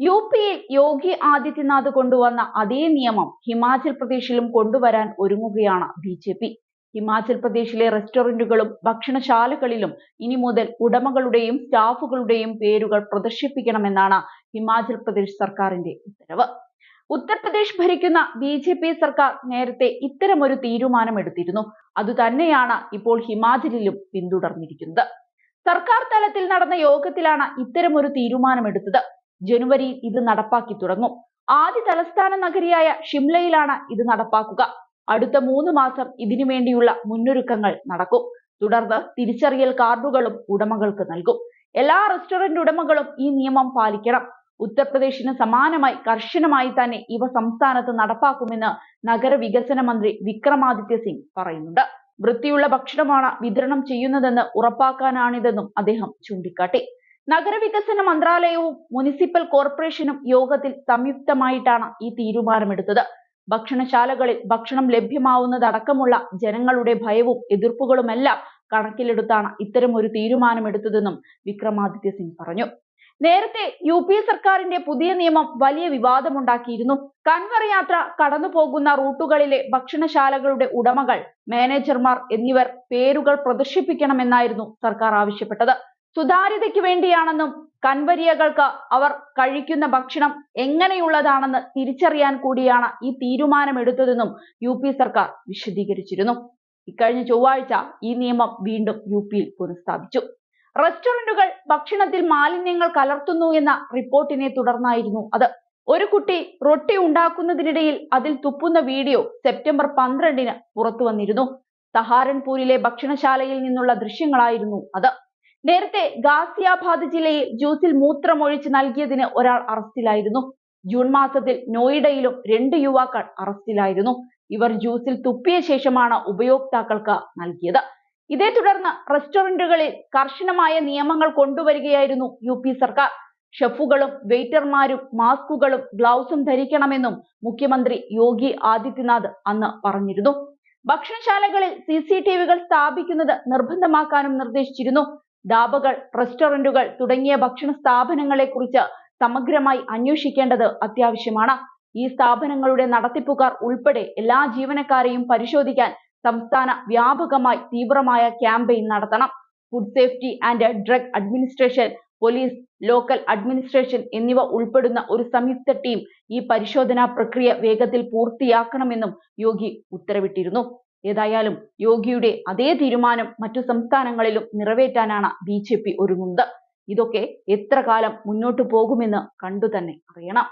യുപിയിൽ യോഗി ആദിത്യനാഥ് കൊണ്ടുവന്ന അതേ നിയമം ഹിമാചൽ പ്രദേശിലും കൊണ്ടുവരാൻ ഒരുങ്ങുകയാണ് ബിജെപി. ഹിമാചൽ പ്രദേശിലെ റെസ്റ്റോറന്റുകളും ഭക്ഷണശാലകളിലും ഇനി മുതൽ ഉടമകളുടെയും സ്റ്റാഫുകളുടെയും പേരുകൾ പ്രദർശിപ്പിക്കണമെന്നാണ് ഹിമാചൽ പ്രദേശ് സർക്കാരിന്റെ ഉത്തരവ്. ഉത്തർപ്രദേശ് ഭരിക്കുന്ന ബിജെപി സർക്കാർ നേരത്തെ ഇത്തരമൊരു തീരുമാനമെടുത്തിരുന്നു. അതുതന്നെയാണ് ഇപ്പോൾ ഹിമാചലിലും പിന്തുടർന്നിരിക്കുന്നത്. സർക്കാർ തലത്തിൽ നടന്ന യോഗത്തിലാണ് ഇത്തരമൊരു തീരുമാനമെടുത്തത്. ജനുവരിയിൽ ഇത് നടപ്പാക്കി തുടങ്ങും. ആദ്യ തലസ്ഥാന നഗരിയായ ഷിംലയിലാണ് ഇത് നടപ്പാക്കുക. അടുത്ത 3 മാസം ഇതിനു വേണ്ടിയുള്ള മുന്നൊരുക്കങ്ങൾ നടക്കും. തുടർന്ന് തിരിച്ചറിയൽ കാർഡുകളും ഉടമകൾക്ക് നൽകും. എല്ലാ റെസ്റ്റോറന്റ് ഉടമകളും ഈ നിയമം പാലിക്കണം. ഉത്തർപ്രദേശിന് സമാനമായി കർശനമായി തന്നെ ഇവ സംസ്ഥാനത്ത് നടപ്പാക്കുമെന്ന് നഗരവികസന മന്ത്രി വിക്രമാദിത്യ സിംഗ് പറയുന്നുണ്ട്. വൃത്തിയുള്ള ഭക്ഷണമാണ് വിതരണം ചെയ്യുന്നതെന്ന് ഉറപ്പാക്കാനാണിതെന്നും അദ്ദേഹം ചൂണ്ടിക്കാട്ടി. നഗരവികസന മന്ത്രാലയവും മുനിസിപ്പൽ കോർപ്പറേഷനും യോഗത്തിൽ സംയുക്തമായിട്ടാണ് ഈ തീരുമാനമെടുത്തത്. ഭക്ഷണശാലകളിൽ ഭക്ഷണം ലഭ്യമാവുന്നതടക്കമുള്ള ജനങ്ങളുടെ ഭയവും എതിർപ്പുകളുമെല്ലാം കണക്കിലെടുത്താണ് ഇത്തരമൊരു തീരുമാനമെടുത്തതെന്നും വിക്രമാദിത്യ സിംഗ് പറഞ്ഞു. നേരത്തെ യുപി സർക്കാരിന്റെ പുതിയ നിയമം വലിയ വിവാദമുണ്ടാക്കിയിരുന്നു. കൻവർ യാത്ര കടന്നുപോകുന്ന റൂട്ടുകളിലെ ഭക്ഷണശാലകളുടെ ഉടമകൾ, മാനേജർമാർ എന്നിവർ പേരുകൾ പ്രദർശിപ്പിക്കണമെന്നായിരുന്നു സർക്കാർ ആവശ്യപ്പെട്ടത്. സുതാര്യതയ്ക്ക് വേണ്ടിയാണെന്നും കൻവരിയകൾക്ക് അവർ കഴിക്കുന്ന ഭക്ഷണം എങ്ങനെയുള്ളതാണെന്ന് തിരിച്ചറിയാൻ കൂടിയാണ് ഈ തീരുമാനമെടുത്തതെന്നും യുപി സർക്കാർ വിശദീകരിച്ചിരുന്നു. ഇക്കഴിഞ്ഞ ചൊവ്വാഴ്ച ഈ നിയമം വീണ്ടും യുപിയിൽ പുനഃസ്ഥാപിച്ചു. റെസ്റ്റോറന്റുകൾ ഭക്ഷണത്തിൽ മാലിന്യങ്ങൾ കലർത്തുന്നു എന്ന റിപ്പോർട്ടിനെ തുടർന്നായിരുന്നു അത്. ഒരു കുട്ടി റൊട്ടി ഉണ്ടാക്കുന്നതിനിടയിൽ അതിൽ തുപ്പുന്ന വീഡിയോ സെപ്റ്റംബർ 12-ന് പുറത്തു വന്നിരുന്നു. സഹാരൻപൂരിലെ ഭക്ഷണശാലയിൽ നിന്നുള്ള ദൃശ്യങ്ങളായിരുന്നു അത്. നേരത്തെ ഗാസിയാബാദ് ജില്ലയിൽ ജ്യൂസിൽ മൂത്രമൊഴിച്ച് നൽകിയതിന് ഒരാൾ അറസ്റ്റിലായിരുന്നു. ജൂൺ മാസത്തിൽ നോയിഡയിലും 2 യുവാക്കൾ അറസ്റ്റിലായിരുന്നു. ഇവർ ജ്യൂസിൽ തുപ്പിയ ശേഷമാണ് ഉപയോക്താക്കൾക്ക് നൽകിയത്. ഇതേ തുടർന്ന് റെസ്റ്റോറന്റുകളിൽ കർശനമായ നിയമങ്ങൾ കൊണ്ടുവരികയായിരുന്നു യുപി സർക്കാർ. ഷെഫുകളും വെയിറ്റർമാരും മാസ്കുകളും ഗ്ലൗസും ധരിക്കണമെന്നും മുഖ്യമന്ത്രി യോഗി ആദിത്യനാഥ് അന്ന് പറഞ്ഞിരുന്നു. ഭക്ഷണശാലകളിൽ CCTVകൾ സ്ഥാപിക്കുന്നത് നിർബന്ധമാക്കാനും നിർദ്ദേശിച്ചിരുന്നു. ധാബകൾ, റെസ്റ്റോറന്റുകൾ തുടങ്ങിയ ഭക്ഷണ സ്ഥാപനങ്ങളെ കുറിച്ച് സമഗ്രമായി അന്വേഷിക്കേണ്ടത് അത്യാവശ്യമാണ്. ഈ സ്ഥാപനങ്ങളുടെ നടത്തിപ്പുകാർ ഉൾപ്പെടെ എല്ലാ ജീവനക്കാരെയും പരിശോധിക്കാൻ സംസ്ഥാന വ്യാപകമായി തീവ്രമായ ക്യാമ്പയിൻ നടത്തണം. Food safety and drug administration, police, local administration എന്നിവ ഉൾപ്പെടുന്ന ഒരു സംയുക്ത ടീം ഈ പരിശോധനാ പ്രക്രിയ വേഗത്തിൽ പൂർത്തിയാക്കണമെന്നും യോഗി ഉത്തരവിട്ടിരുന്നു. ഏതായാലും യോഗിയുടെ അതേ തീരുമാനം മറ്റു സംസ്ഥാനങ്ങളിലും നിറവേറ്റാനാണ് ബിജെപി ഒരുങ്ങുന്നത്. ഇതൊക്കെ എത്ര കാലം മുന്നോട്ടു പോകുമെന്ന് കണ്ടുതന്നെ അറിയണം.